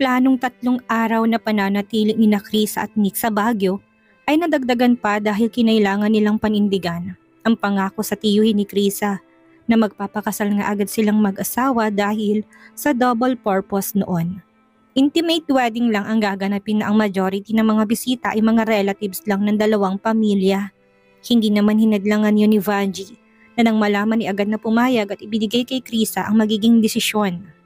planong 3 araw na pananatili ni Krisa at Nick sa Baguio ay nadagdagan pa dahil kinailangan nilang panindigan ang pangako sa tiyuhin ni Krisa na magpapakasal nga agad silang mag-asawa dahil sa double purpose noon. Intimate wedding lang ang gaganapin na ang majority ng mga bisita ay mga relatives lang ng dalawang pamilya. Hindi naman hinadlangan yun ni Vanji na nang malaman ni agad na pumayag at ibinigay kay Krisa ang magiging desisyon.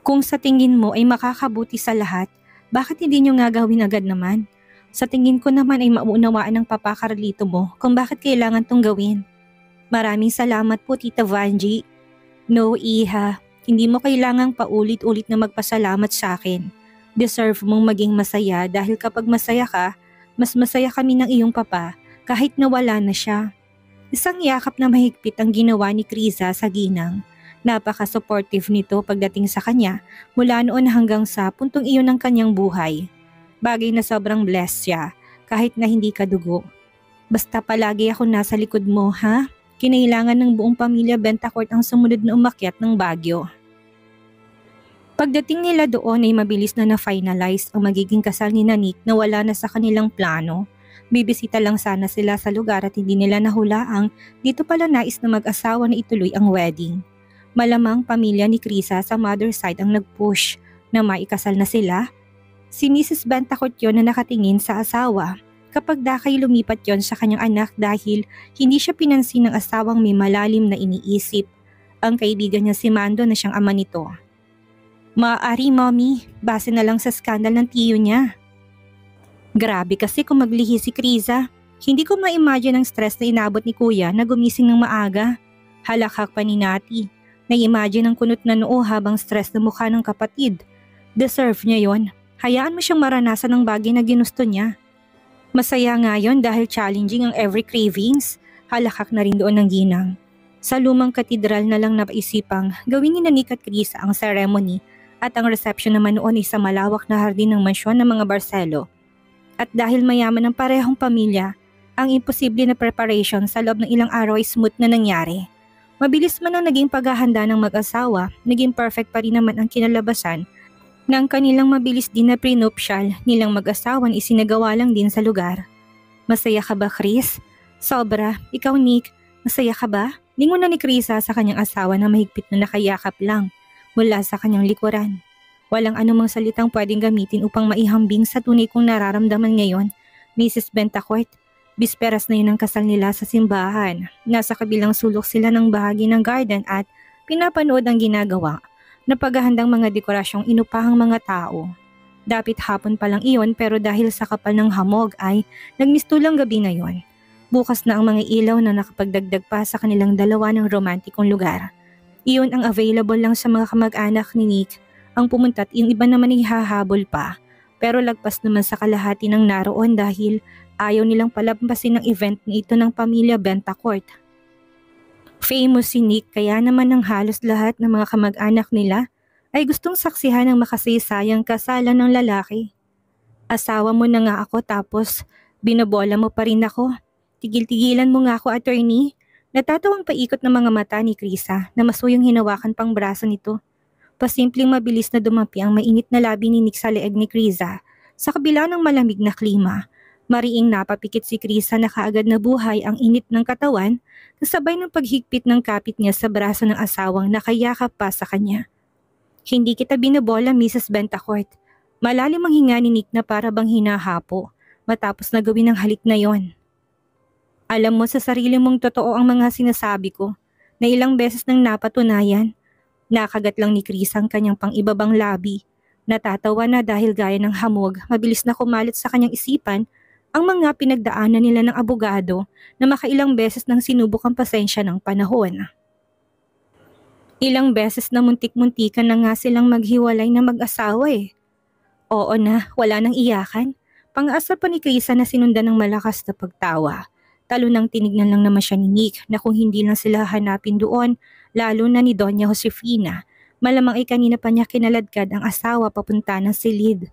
Kung sa tingin mo ay makakabuti sa lahat, bakit hindi nyo nga gawin agad naman? Sa tingin ko naman ay mauunawaan ng Papa Carlito mo kung bakit kailangan tong gawin. Maraming salamat po Tita Vanji. No Iha, hindi mo kailangang paulit-ulit na magpasalamat sa akin. Deserve mong maging masaya dahil kapag masaya ka, mas masaya kami ng iyong papa kahit nawala na siya. Isang yakap na mahigpit ang ginawa ni Krisa sa ginang. Napaka-supportive nito pagdating sa kanya mula noon hanggang sa puntong iyon ng kanyang buhay. Bagay na sobrang blessed siya kahit na hindi ka dugo. Basta palagi ako nasa likod mo ha? Kinailangan ng buong pamilya Bentacourt ang sumunod na umakyat ng Baguio. Pagdating nila doon ay mabilis na na-finalize ang magiging kasal ni Nick na wala na sa kanilang plano. Bibisita lang sana sila sa lugar at hindi nila nahulaang dito pala nais na mag-asawa na ituloy ang wedding. Malamang pamilya ni Krisa sa mother side ang nag-push na maikasal na sila. Si Mrs. Bentacourt yon na nakatingin sa asawa. Kapag dakay lumipat yon sa kanyang anak dahil hindi siya pinansin ng asawang may malalim na iniisip. Ang kaibigan niya si Mando na siyang ama nito. Maaari mommy, base na lang sa skandal ng tiyo niya. Grabe kasi kung maglihi si Krisa. Hindi ko ma-imagine ang stress na inabot ni kuya na gumising ng maaga. Halakhak pa ni Nati. Na-imagine ang kunot na noo habang stress na mukha ng kapatid. Deserve niya yon. Hayaan mo siyang maranasan ng bagay na ginusto niya. Masaya nga yon dahil challenging ang every cravings. Halakhak na rin doon ng ginang. Sa lumang katedral na lang napaisipang gawin ni Nick at Krisa ang ceremony at ang reception naman noon ay sa malawak na hardin ng mansyon ng mga Barcelo. At dahil mayaman ang parehong pamilya, ang imposible na preparation sa loob ng ilang araw ay smooth na nangyari. Mabilis man ang naging paghahanda ng mag-asawa, naging perfect pa rin naman ang kinalabasan ng kanilang mabilis din na prenuptial nilang mag-asawan isinagawa lang din sa lugar. Masaya ka ba, Chris? Sobra. Ikaw, Nick, masaya ka ba? Lingon na ni Krisa sa kanyang asawa na mahigpit na nakayakap lang mula sa kanyang likuran. Walang anumang salitang pwedeng gamitin upang maihambing sa tunay kong nararamdaman ngayon, Mrs. Bentacourt. Bisperas na yun ang kasal nila sa simbahan. Nasa kabilang sulok sila ng bahagi ng garden at pinapanood ang ginagawa na paghahandang mga dekorasyong inupahang mga tao. Dapit hapon pa lang iyon pero dahil sa kapal ng hamog ay nagmistulang gabi na yon. Bukas na ang mga ilaw na nakapagdagdag pa sa kanilang dalawa ng romantikong lugar. Iyon ang available lang sa mga kamag-anak ni Nick ang pumunta at yung iba naman ay hahabol pa. Pero lagpas naman sa kalahati ng naroon dahil ayaw nilang palampasin ang event na ito ng pamilya Bentacourt. Famous si Nick kaya naman ang halos lahat ng mga kamag-anak nila ay gustong saksihan ang makasaysayang kasalan ng lalaki. Asawa mo na nga ako tapos binobola mo pa rin ako. Tigil-tigilan mo nga ako, attorney. Natatawang paikot ng mga mata ni Krisa na masuyong hinawakan pang braso nito. Pasimpleng mabilis na dumapi ang mainit na labi ni Nick sa leeg ni Krisa sa kabila ng malamig na klima. Mariing napapikit si Krisa na kaagad na buhay ang init ng katawan kasabay ng paghigpit ng kapit niya sa braso ng asawang nakayakap pa sa kanya. Hindi kita binabola, Mrs. Bentacourt. Malalim ang hinga ni Nick na para bang hinahapo matapos na gawin ang halik na yon. Alam mo sa sarili mong totoo ang mga sinasabi ko na ilang beses nang napatunayan. Nakagat lang ni Krisa ang kanyang pang-ibabang labi. Natatawa na dahil gaya ng hamog, mabilis na kumalit sa kanyang isipan ang mga pinagdaanan nila ng abogado na makailang beses nang sinubok ang pasensya ng panahon. Ilang beses na muntik-muntikan na nga silang maghiwalay na mag-asawa eh. Oo na, wala nang iyakan. Pang-asa pa ni Krisa na sinundan ng malakas na pagtawa. Talo nang tinignan lang naman siya ni Nick na kung hindi lang sila hanapin doon, lalo na ni Doña Josefina, malamang ay kanina pa niya kinaladkad ang asawa papunta ng silid.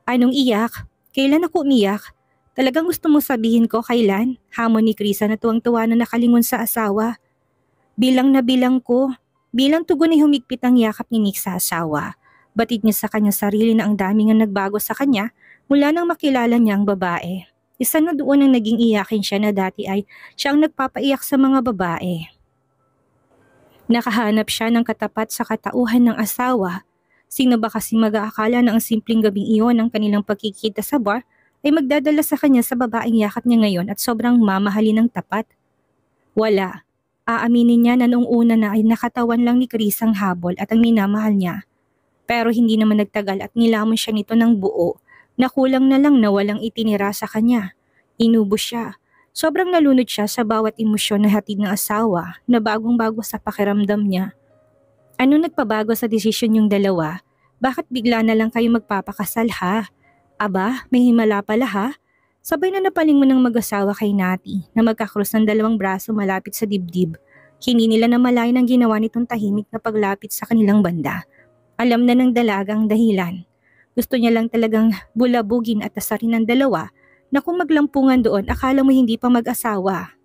Anong iyak? Kailan ako umiyak? Talagang gusto mo sabihin ko kailan? Hamon ni Krisa na tuwang-tuwa na nakalingon sa asawa. Bilang na bilang ko. Bilang tugon ay humigpit ang yakap ni Nick sa asawa. Batid niya sa kanyang sarili na ang dami nga nagbago sa kanya mula nang makilala niya ang babae. Isa na doon ang naging iyakin siya na dati ay siya ang nagpapaiyak sa mga babae. Nakahanap siya ng katapat sa katauhan ng asawa. Sino ba kasi mag-aakala na ang simpleng gabing iyon ng kanilang pagkikita sa bar ay magdadala sa kanya sa babaeng yakap niya ngayon at sobrang mamahalin ng tapat? Wala. Aaminin niya na noong una na ay nakatawan lang ni Chris ang habol at ang minamahal niya. Pero hindi naman nagtagal at nilamon siya nito ng buo na kulang na lang na walang itinira sa kanya. Inubos siya. Sobrang nalunod siya sa bawat emosyon na hatid ng asawa na bagong-bago sa pakiramdam niya. Ano nagpabago sa desisyon yung dalawa? Bakit bigla na lang kayo magpapakasal ha? Aba, may himala pala ha? Sabay na napaling mo ng mag-asawa kay Nati na magkakrus ng dalawang braso malapit sa dibdib. Hindi nila namalayan ang ginawa nitong tahimik na paglapit sa kanilang banda. Alam na ng dalaga ang dahilan. Gusto niya lang talagang bulabugin at asarin ng dalawa na kung maglampungan doon akala mo hindi pa mag-asawa.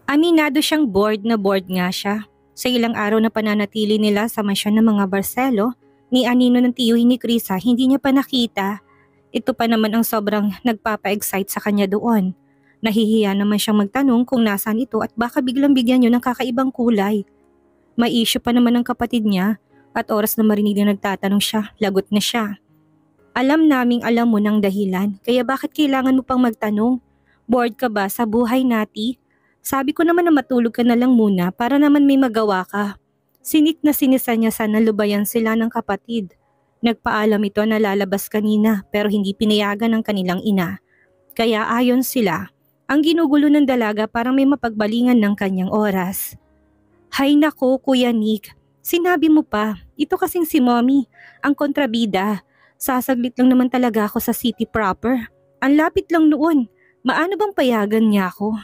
Aminado siyang bored na bored nga siya. Sa ilang araw na pananatili nila sa mansyon ng mga Barcelo, ni Anino ng tiyuhin ni Krisa hindi niya pa nakita. Ito pa naman ang sobrang nagpapa-excite sa kanya doon. Nahihiya naman siyang magtanong kung nasaan ito at baka biglang bigyan niyo ng kakaibang kulay. May issue pa naman ng kapatid niya at oras na marinig na nagtatanong siya, lagot na siya. Alam naming alam mo ng dahilan, kaya bakit kailangan mo pang magtanong? Bored ka ba sa buhay Nati? Sabi ko naman na matulog ka na lang muna para naman may magawa ka. Sinik na sinisa niya sana lubayan sila ng kapatid. Nagpaalam ito na lalabas kanina pero hindi pinayagan ng kanilang ina. Kaya ayon sila, ang ginugulo ng dalaga para may mapagbalingan ng kanyang oras. Hay nako Kuya Nick, sinabi mo pa, ito kasing si Mommy, ang kontrabida. Sasaglit lang naman talaga ako sa city proper. Ang lapit lang noon. Maano bang payagan niya ako?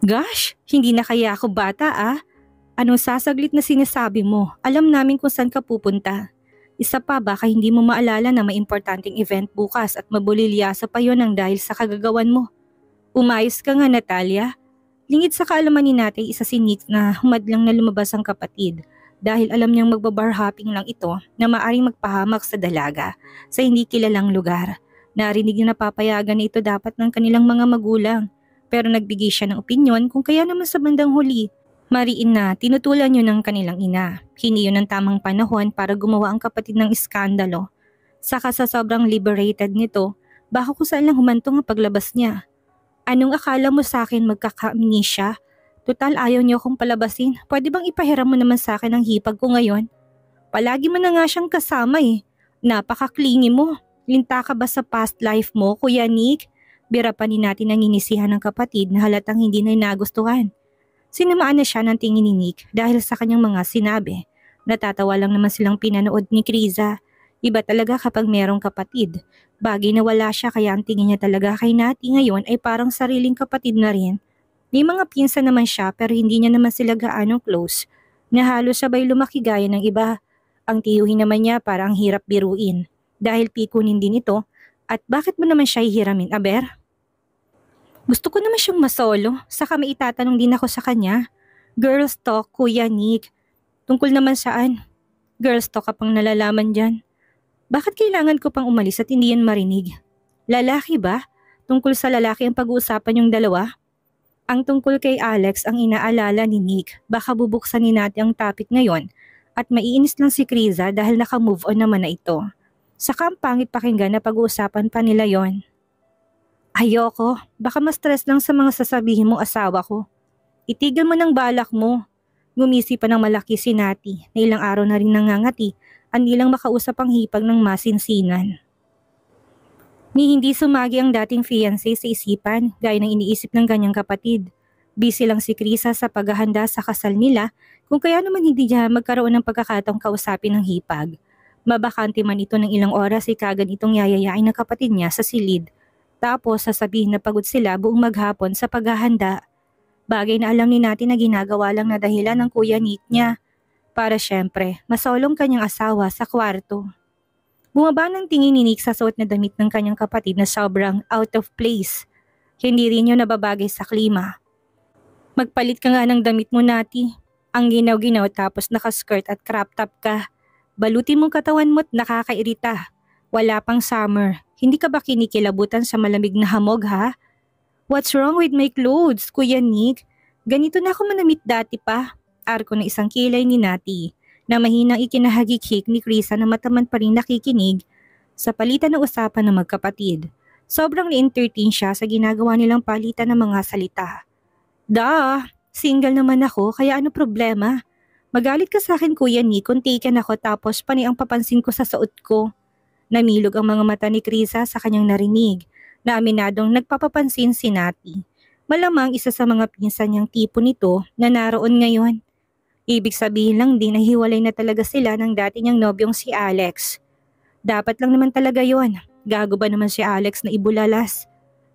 Gosh, hindi na kaya ako bata ah. Anong sasaglit na sinasabi mo? Alam namin kung saan ka pupunta. Isa pa baka hindi mo maalala na may importanteng event bukas at mabulilyasa pa yon ang dahil sa kagagawan mo. Umayos ka nga Natalia. Lingid sa kaalaman ni Natay isa si Nick na humadlang na lumabas ang kapatid. Dahil alam niyang magbabar hopping lang ito na maaring magpahamak sa dalaga sa hindi kilalang lugar. Narinig na napapayagan na ito dapat ng kanilang mga magulang. Pero nagbigay siya ng opinyon kung kaya naman sa bandang huli. Mariin na tinutulan yun ng kanilang ina. Hindi yun ang tamang panahon para gumawa ang kapatid ng iskandalo. Saka sa sobrang liberated nito, baka kung saan lang humantong ang paglabas niya. Anong akala mo sa akin magkaka-amnesia? Total ayaw niyo akong palabasin. Pwede bang ipahiram mo naman sa akin ang hipag ko ngayon? Palagi mo na nga siyang kasama eh. Napaka-clingy mo. Linta ka ba sa past life mo, Kuya Nick? Bira pa ni natin ang inisihan ng kapatid na halatang hindi na nagustuhan. Sinamaan na siya ng tingin ni Nick dahil sa kanyang mga sinabi. Natatawa lang naman silang pinanood ni Kriza. Iba talaga kapag merong kapatid. Bagay na wala siya kaya ang tingin niya talaga kay Nati ngayon ay parang sariling kapatid na rin. May mga pinsan naman siya pero hindi niya naman sila gaano close. Na halos sabay lumaki gaya ng iba. Ang tiyuhin naman niya parang hirap biruin. Dahil pikunin din ito at bakit mo naman siya hihiramin, Aber? Gusto ko naman siyang masolo, saka may itatanong din ako sa kanya. Girls talk, Kuya Nick. Tungkol naman saan? Girls talk ka pang nalalaman dyan. Bakit kailangan ko pang umalis at hindi yan marinig? Lalaki ba? Tungkol sa lalaki ang pag-uusapan yung dalawa? Ang tungkol kay Alex ang inaalala ni Nick. Baka bubuksan ni natin ang topic ngayon at maiinis lang si Kriza dahil naka-move on naman na ito. Saka ang pangit pakinggan na pag-uusapan pa nila yon. Ayoko, baka ma-stress lang sa mga sasabihin mong asawa ko. Itigil mo ng balak mo. Gumisi pa ng malaki si Nati na ilang araw na rin nangangati ang nilang makausap ang hipag ng masinsinan. Ni hindi sumagi ang dating fiancé sa isipan gaya ng iniisip ng kanyang kapatid. Busy lang si Krisa sa paghahanda sa kasal nila kung kaya naman hindi niya magkaroon ng pagkakataong kausapin ng hipag. Mabakante man ito ng ilang oras ay kagad itong yayayain ng kapatid niya sa silid. Tapos sasabihin na pagod sila buong maghapon sa paghahanda. Bagay na alam ni natin na ginagawa lang na dahilan ng Kuya Nick niya. Para syempre, masolong kanyang asawa sa kwarto. Bumaba ng tingin ni Nick sa suot na damit ng kanyang kapatid na sobrang out of place. Hindi rin yun nababagay sa klima. Magpalit ka nga ng damit mo Nati. Ang ginaw-ginaw tapos nakaskirt at crop top ka. Balutin mong katawan mo't nakakairita. Wala pang summer. Hindi ka ba kinikilabutan sa malamig na hamog ha? What's wrong with my clothes, Kuya Nick? Ganito na ako manamit dati pa. Arko na isang kilay ni Nati na mahinang ikinahagikik ni Krisa na mataman pa rin nakikinig sa palitan ng usapan ng magkapatid. Sobrang na-entertain siya sa ginagawa nilang palitan ng mga salita. Single naman ako kaya ano problema? Magalit ka sa akin Kuya Nick kung taken ako tapos panay ang papansin ko sa suot ko. Namilog ang mga mata ni Krisa sa kanyang narinig na aminadong nagpapapansin si Nati. Malamang isa sa mga pinsan niyang tipo nito na naroon ngayon. Ibig sabihin lang din na hiwalay na talaga sila ng dati niyang nobyong si Alex. Dapat lang naman talaga yon. Gago ba naman si Alex na ibulalas?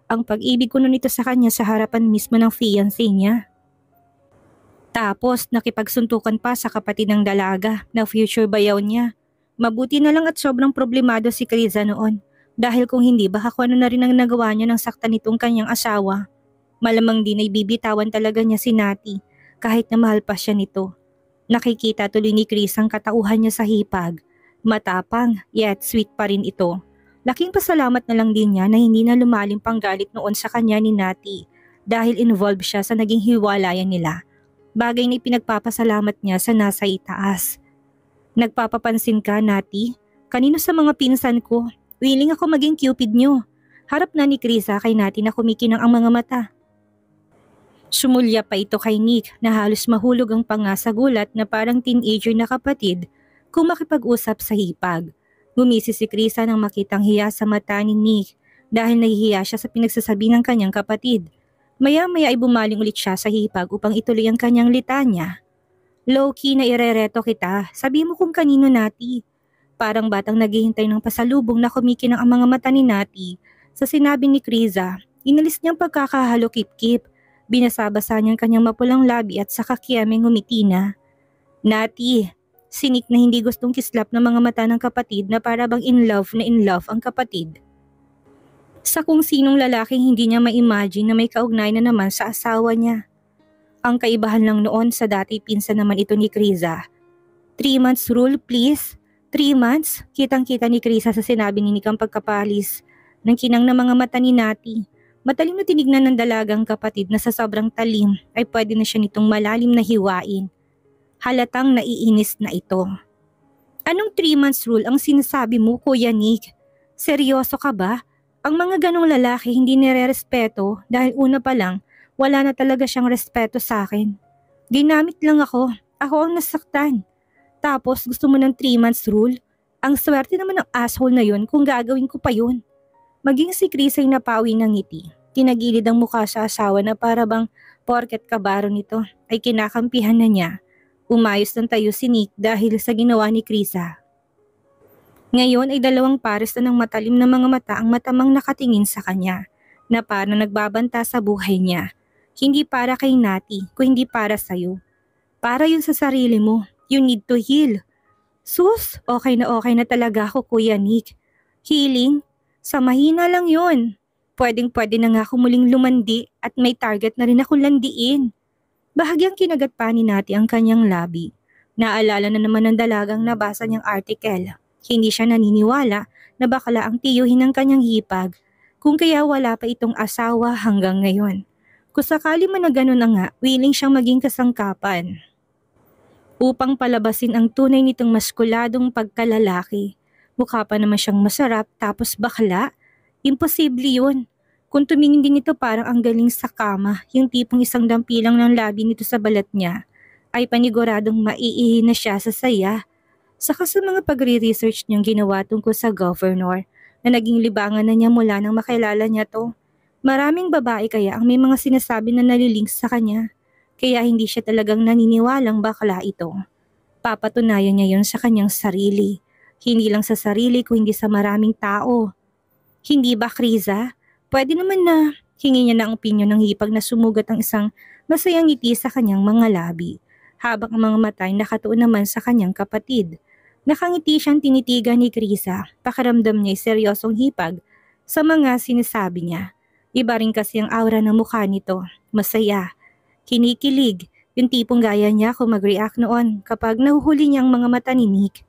Ang pag-ibig ko nun ito sa kanya sa harapan mismo ng fiancé niya. Tapos nakipagsuntukan pa sa kapatid ng dalaga na future bayaw niya. Mabuti na lang at sobrang problemado si Krisa noon. Dahil kung hindi baka kung ano na rin ang nagawa niya ng saktan nitong kanyang asawa. Malamang din ay bibitawan talaga niya si Nati kahit na mahal pa siya nito. Nakikita tuloy ni Chris ang katauhan niya sa hipag. Matapang, yet sweet pa rin ito. Laking pasalamat na lang din niya na hindi na lumalim pang galit noon sa kanya ni Nati dahil involved siya sa naging hiwalayan nila. Bagay na ipinagpapasalamat niya sa nasa itaas. Nagpapapansin ka, Nati? Kanino sa mga pinsan ko? Willing ako maging cupid niyo. Harap na ni Krisa kay Nati na kumikinang ang mga mata. Sumulya pa ito kay Nick na halos mahulog ang panga sa gulat na parang teenager na kapatid kung makipag-usap sa hipag. Gumisi si Krisa nang makitang hiya sa mata ni Nick dahil nahihiya siya sa pinagsasabi ng kanyang kapatid. Maya-maya ay bumaling ulit siya sa hipag upang ituloy ang kanyang litanya. Low-key na irereto kita, sabi mo kung kanino Nati. Parang batang naghihintay ng pasalubong na kumikinang ang mga mata ni Nati. Sa sinabi ni Krisa, inalis niyang pagkakahalo kip-kip. Binasabasa niyang kanyang mapulang labi at saka kiyameng ngumiti na. Nati, sinik na hindi gustong kislap ng mga mata ng kapatid na para bang in love ang kapatid. Sa kung sinong lalaking hindi niya ma-imagine na may kaugnay na naman sa asawa niya. Ang kaibahan lang noon sa dati pinsan naman ito ni Krisa. 3 months rule please. 3 months? Kitang-kita ni Krisa sa sinabi ni Nick ang pagkapalis ng kinang na mga mata ni Nati. Matalim na tinignan ng dalagang kapatid na sa sobrang talim ay pwede na siya nitong malalim na hiwain. Halatang naiinis na ito. Anong 3 months rule ang sinasabi mo, Kuya Nick? Seryoso ka ba? Ang mga ganong lalaki hindi nire-respeto dahil una pa lang wala na talaga siyang respeto sa akin. Ginamit lang ako. Ako ang nasaktan. Tapos gusto mo ng 3 months rule? Ang swerte naman ng asshole na yun kung gagawin ko pa yun. Maging si Chris ay napawi ng ngiti. Tinagilid ang mukha sa asawa na para bang porket kabaro nito ay kinakampihan na niya. Umayos ng tayo si Nick dahil sa ginawa ni Krisa. Ngayon ay 2 pares na ng matalim na mga mata ang matamang nakatingin sa kanya na parang nagbabanta sa buhay niya. Hindi para kay Nati, kung hindi para sa'yo. Para yun sa sarili mo. You need to heal. Sus, okay na talaga ako Kuya Nick. Healing? Sa mahina lang yun. Pwedeng-pwede na nga ako muling lumandi at may target na rin akong landiin. Bahagyang kinagat pa ni Nati ang kanyang labi. Naalala na naman ng dalagang nabasa niyang article. Hindi siya naniniwala na bakala ang tiyuhin ng kanyang hipag kung kaya wala pa itong asawa hanggang ngayon. Kung sakali man na gano'n na nga, willing siyang maging kasangkapan. Upang palabasin ang tunay nitong maskuladong pagkalalaki. Mukha pa naman siyang masarap tapos bakla. Imposible yun. Kung tumingin din ito parang ang galing sa kama, yung tipong isang dampilang ng labi nito sa balat niya, ay paniguradong maiihi na siya sa saya. Saka sa mga pagre-research niyang ginawa tungkol sa governor, na naging libangan na niya mula nang makilala niya to. Maraming babae kaya ang may mga sinasabi na nalilinks sa kanya, kaya hindi siya talagang naniniwalang bakla ito. Papatunayan niya yon sa kanyang sarili. Hindi lang sa sarili kundi sa maraming tao. Hindi ba, Krisa? Pwede naman na hingi niya na ang opinyon ng hipag na sumugat ang isang masayang ngiti sa kanyang mga labi, habang ang mga mata ay nakatuon naman sa kanyang kapatid. Nakangiti siyang tinitigan ni Krisa, pakiramdam niya ay seryosong hipag sa mga sinasabi niya. Iba rin kasi ang aura ng mukha nito, masaya, kinikilig, yung tipong gaya niya kung mag-react noon kapag nahuhuli niya ang mga mata ni Nick.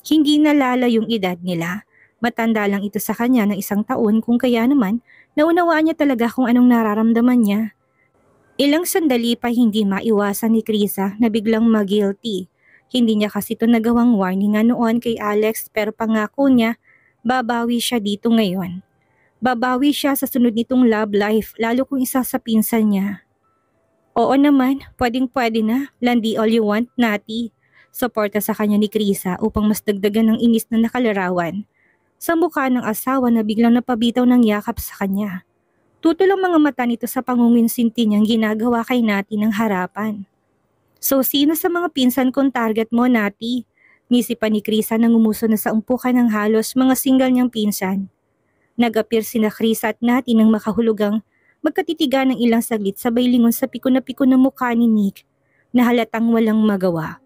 Hindi nalala yung edad nila. Matanda lang ito sa kanya ng 1 taon kung kaya naman naunawaan niya talaga kung anong nararamdaman niya. Ilang sandali pa hindi maiwasan ni Krisa na biglang ma-guilty. Hindi niya kasi ito nagawang warning nga noon kay Alex pero pangako niya babawi siya dito ngayon. Babawi siya sa sunod nitong love life lalo kung isa sa pinsan niya. Oo naman, pwedeng-pwede na. Landi all you want, Nati. Suporta sa kanya ni Krisa upang mas dagdagan ng inis na nakalarawan sa mukha ng asawa na biglang napabitaw ng yakap sa kanya. Tutol ang mga mata nito sa pangunginsinti niyang ginagawa kay Nati ng harapan. So sino sa mga pinsan kong target mo, Nati? Nisipan ni Krisa nang umuso na sa umpukan ng halos mga single niyang pinsan. Nag-appear sina Krisa at Nati nang makahulugang magkatitigan ng ilang saglit sabay lingon sa piko na mukha ni Nick na halatang walang magawa.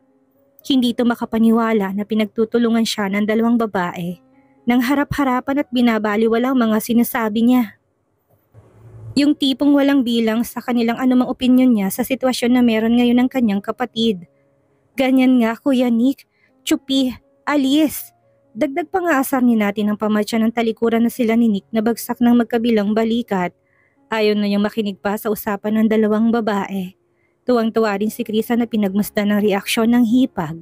Hindi ito makapaniwala na pinagtutulungan siya ng 2 babae nang harap-harapan at binabaliwalang mga sinasabi niya. Yung tipong walang bilang sa kanilang anumang opinyon niya sa sitwasyon na meron ngayon ng kanyang kapatid. Ganyan nga Kuya Nick, Chupi, Alice. Dagdag pa nga asar ni natin ang pamatya ng talikuran na sila ni Nick na bagsak ng magkabilang balikat. Ayaw na niyang makinig pa sa usapan ng 2 babae. Tuwang-tuwa rin si Krisa na pinagmasdan ng reaksyon ng hipag.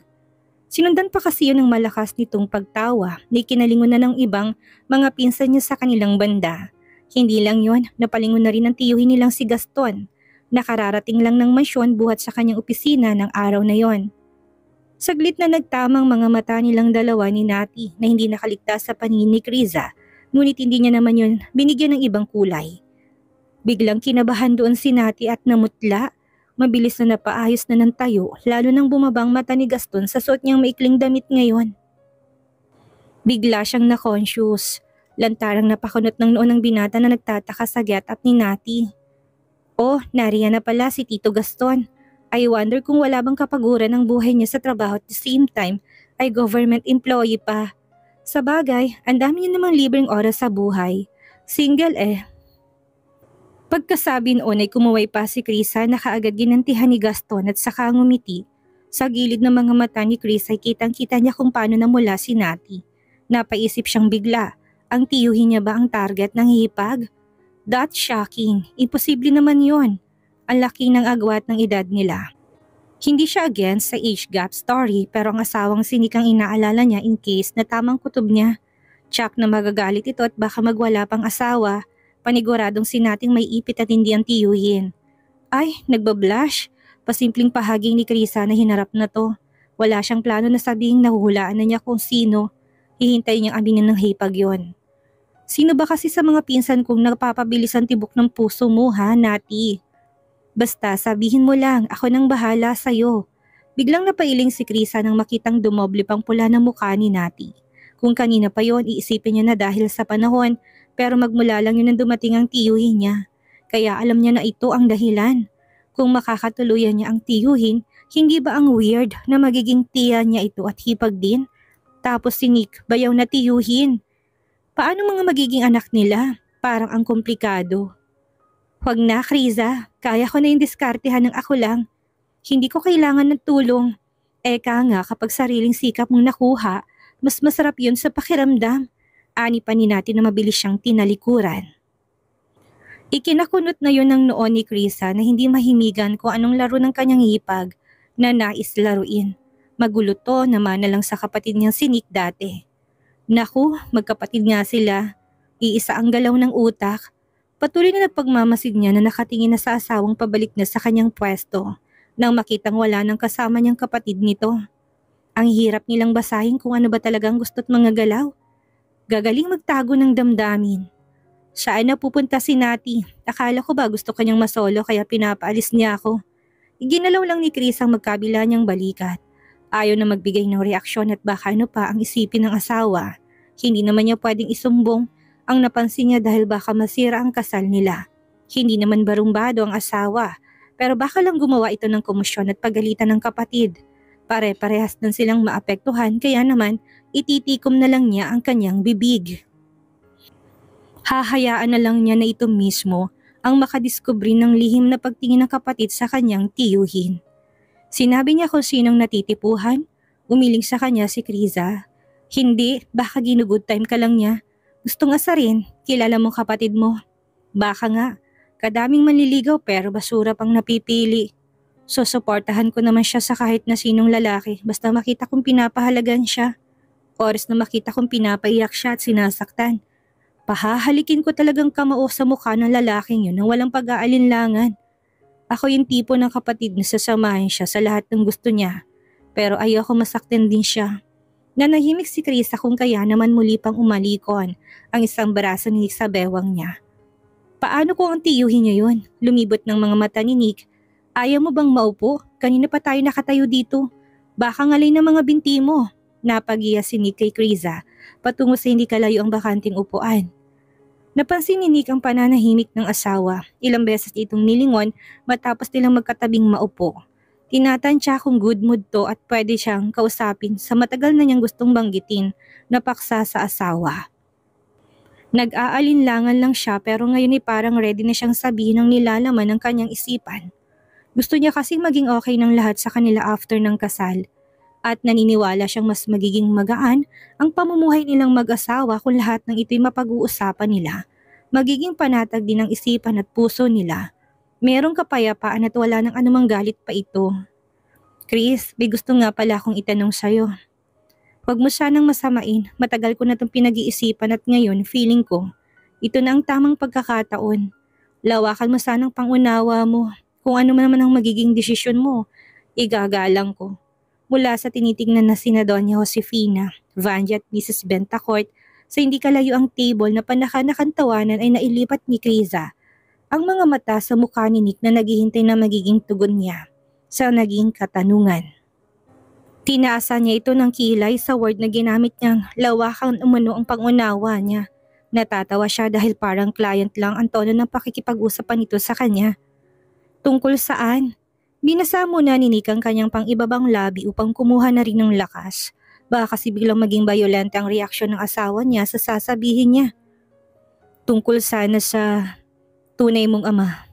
Sinundan pa kasi yun ng malakas nitong pagtawa na kinalingon na ng ibang mga pinsan niya sa kanilang banda. Hindi lang yun, napalingon na rin ang tiyuhin nilang si Gaston. Nakararating lang ng mansyon buhat sa kanyang opisina ng araw na yon. Saglit na nagtamang mga mata nilang dalawa ni Nati na hindi nakaligtas sa paningin ni Krisa, ngunit hindi niya naman yun binigyan ng ibang kulay. Biglang kinabahan doon si Nati at namutla. Mabilis na napaayos na ng tayo lalo nang bumabang mata ni Gaston sa suot niyang maikling damit ngayon. Bigla siyang na-conscious. Lantarang napakunot ng noon ng binata na nagtataka sa get-up ni Nati. Oh, nariyan na pala si Tito Gaston. I wonder kung wala bang kapaguran ng buhay niya sa trabaho at the same time ay government employee pa. Sa bagay, ang dami niya namang libreng oras sa buhay. Single eh. Pagkasabi noon ay kumuway pa si Krisa na kaagad ginantihan ni Gaston at saka ngumiti. Sa gilid ng mga mata ni Krisa ay kitang-kita niya kung paano namula si Nati. Napaisip siyang bigla, ang tiyuhin niya ba ang target ng hipag? That's shocking, imposible naman yon. Ang laki ng agwat ng edad nila. Hindi siya against sa age gap story pero ang asawang sinikang inaalala niya in case na tamang kutob niya. Tsak na magagalit ito at baka magwala pang asawa. Paniguradong sinating may ipit at hindi ang tiyuhin. Ay, nagbablush. Pasimpleng pahaging ni Krisa na hinarap na to. Wala siyang plano na sabihing nahuhulaan na niya kung sino. Hihintay niyang aminin ng hipag yon. Sino ba kasi sa mga pinsan kong nagpapabilis ang tibok ng puso mo ha, Nati? Basta sabihin mo lang, ako nang bahala sa'yo. Biglang napailing si Krisa nang makitang dumoble pang pula ng mukha ni Nati. Kung kanina pa yon, iisipin niya na dahil sa panahon, pero magmula lang yun nang dumating ang tiyuhin niya. Kaya alam niya na ito ang dahilan. Kung makakatuluyan niya ang tiyuhin, hindi ba ang weird na magiging tiya niya ito at hipag din? Tapos si Nick, bayaw na tiyuhin. Paano mga magiging anak nila? Parang ang komplikado. Huwag na, Krisa. Kaya ko na yung diskartehan ng ako lang. Hindi ko kailangan ng tulong. Eka nga kapag sariling sikap mong nakuha, mas masarap yun sa pakiramdam. Ani pa ni natin na mabilis siyang tinalikuran. Ikinakunot na yun ng noon ni Krisa na hindi mahimigan kung anong laro ng kanyang hipag na nais laruin. Magulo to naman na lang sa kapatid niyang si Nick dati. Naku, magkapatid nga sila. Iisa ang galaw ng utak. Patuloy na nagpagmamasid niya na nakatingin na sa asawang pabalik na sa kanyang pwesto nang makitang wala ng kasama niyang kapatid nito. Ang hirap nilang basahin kung ano ba talagang gusto't mga galaw. Gagaling magtago ng damdamin. Saan na pupunta si Nati? Akala ko ba gusto kanyang masolo kaya pinapaalis niya ako. Iginalaw lang ni Chris ang magkabila niyang balikat. Ayaw na magbigay ng reaksyon at baka ano pa ang isipin ng asawa. Hindi naman niya pwedeng isumbong ang napansin niya dahil baka masira ang kasal nila. Hindi naman barumbado ang asawa pero baka lang gumawa ito ng komosyon at pagalitan ng kapatid. Pare-parehas din silang maapektuhan kaya naman ititikom na lang niya ang kanyang bibig. Hahayaan na lang niya na ito mismo ang makadiskubre ng lihim na pagtingin ng kapatid sa kanyang tiyuhin. Sinabi niya kung sinong natitipuhan, umiling sa kanya si Krisa. Hindi, baka ginugood time ka lang niya. Gustong asarin, kilala mo kapatid mo. Baka nga, kadaming manliligaw pero basura pang napipili. So suportahan ko naman siya sa kahit na sinong lalaki basta makita kong pinapahalagan siya. Oras na makita kong pinapaiyak siya at sinasaktan. Pahahalikin ko talagang kamao sa mukha ng lalaking yun nang walang pag-aalinlangan. Ako yung tipo ng kapatid na sasamahin siya sa lahat ng gusto niya. Pero ayoko masaktan din siya. Nanahimik si Krisa kung kaya naman muli pang umalikon ang isang braso ni Nick sa bewang niya. Paano kung ang tiyuhin niya yun? Lumibot ng mga mata ni Nick. Ayaw mo bang maupo? Kanina pa tayo nakatayo dito. Baka ngalay ng mga binti mo. Napagiya si Nick kay Krisa patungo sa hindi kalayo ang bakanting upuan. Napansin ni Nick ang pananahimik ng asawa. Ilang beses itong nilingon matapos nilang magkatabing maupo. Tinatansya kung good mood to at pwede siyang kausapin sa matagal na niyang gustong banggitin na paksa sa asawa. Nag-aalinlangan lang siya pero ngayon ay parang ready na siyang sabihin ang nilalaman ng kanyang isipan. Gusto niya kasing maging okay ng lahat sa kanila after ng kasal. At naniniwala siyang mas magiging magaan ang pamumuhay nilang mag-asawa kung lahat ng ito'y mapag-uusapan nila. Magiging panatag din ang isipan at puso nila. Merong kapayapaan at wala ng anumang galit pa ito. Chris, may gusto nga pala akong itanong sa'yo. Huwag mo sanang masamain, matagal ko na itong pinag-iisipan at ngayon feeling ko, ito na ang tamang pagkakataon. Lawakan mo sanang pangunawa mo, kung ano man naman ang magiging desisyon mo, igagalang ko. Mula sa tinitingnan na sina Doña Josefina, Vangie at Mrs. Bentacourt, sa hindi kalayo ang table na panakanakan tawanan ay nailipat ni Krisa. Ang mga mata sa mukha ni Nick na naghihintay na magiging tugon niya sa naging katanungan. Tinaasa niya ito ng kilay sa word na ginamit niyang lawakan umano ang pangunawa niya. Natatawa siya dahil parang client lang ang tono ng pakikipag-usapan nito sa kanya. Tungkol saan? Binasa muna ni Nick ang kanyang pang-ibabang labi upang kumuha na rin ng lakas. Baka kasi biglang maging violent ang reaksyon ng asawa niya sa sasabihin niya. Tungkol sana sa tunay mong ama.